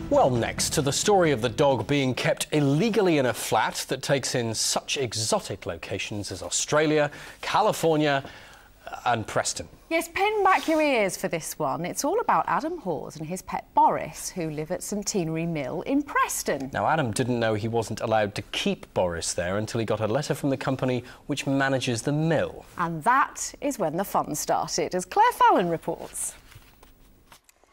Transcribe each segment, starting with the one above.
Well, next to the story of the dog being kept illegally in a flat that takes in such exotic locations as Australia, California and Preston. Yes, pin back your ears for this one. It's all about Adam Hawes and his pet Boris, who live at Centenary Mill in Preston. Now, Adam didn't know he wasn't allowed to keep Boris there until he got a letter from the company which manages the mill. And that is when the fun started, as Claire Fallon reports.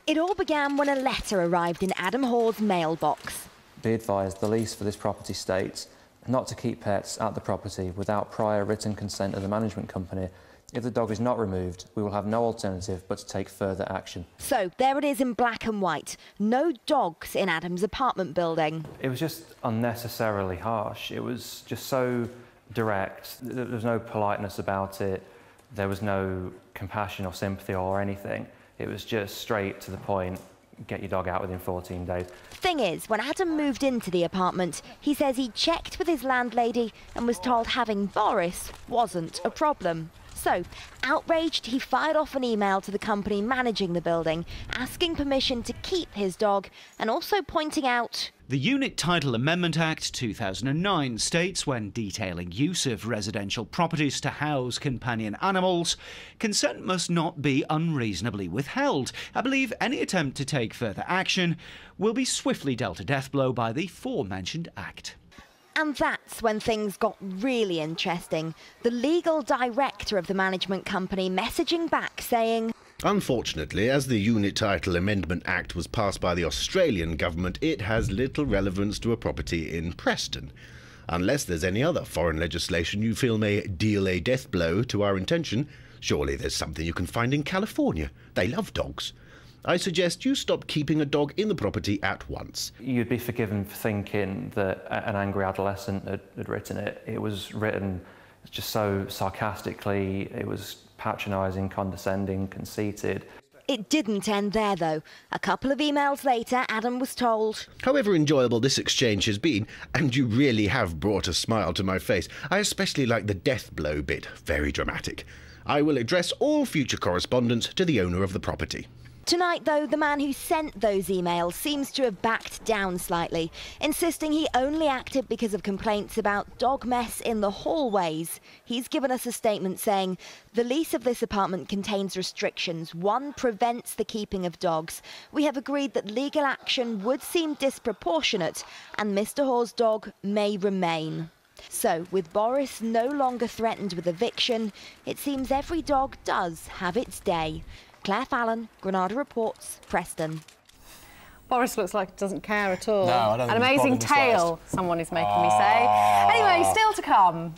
It all began when a letter arrived in Adam Hawes' mailbox. Be advised, the lease for this property states not to keep pets at the property without prior written consent of the management company. If the dog is not removed, we will have no alternative but to take further action. So there it is in black and white. No dogs in Adam's apartment building. It was just unnecessarily harsh. It was just so direct. There was no politeness about it. There was no compassion or sympathy or anything. It was just straight to the point, get your dog out within 14 days. Thing is, when Adam moved into the apartment, he says he checked with his landlady and was told having Boris wasn't a problem. So, outraged, he fired off an email to the company managing the building, asking permission to keep his dog and also pointing out... The Unit Title Amendment Act 2009 states when detailing use of residential properties to house companion animals, consent must not be unreasonably withheld. I believe any attempt to take further action will be swiftly dealt a death blow by the aforementioned Act. And that's when things got really interesting. The legal director of the management company messaging back saying... Unfortunately, as the Unit Title Amendment Act was passed by the Australian government, it has little relevance to a property in Preston. Unless there's any other foreign legislation you feel may deal a death blow to our intention, surely there's something you can find in California. They love dogs. I suggest you stop keeping a dog in the property at once. You'd be forgiven for thinking that an angry adolescent had written it. It was written just so sarcastically, it was patronising, condescending, conceited. It didn't end there, though. A couple of emails later, Adam was told... However enjoyable this exchange has been, and you really have brought a smile to my face, I especially like the death blow bit. Very dramatic. I will address all future correspondence to the owner of the property. Tonight, though, the man who sent those emails seems to have backed down slightly, insisting he only acted because of complaints about dog mess in the hallways. He's given us a statement saying, the lease of this apartment contains restrictions. One prevents the keeping of dogs. We have agreed that legal action would seem disproportionate and Mr. Hawes' dog may remain. So, with Boris no longer threatened with eviction, it seems every dog does have its day. Claire Fallon, Granada Reports, Preston. Boris looks like he doesn't care at all. No, I don't think An amazing tale, someone is making me say. Anyway, still to come.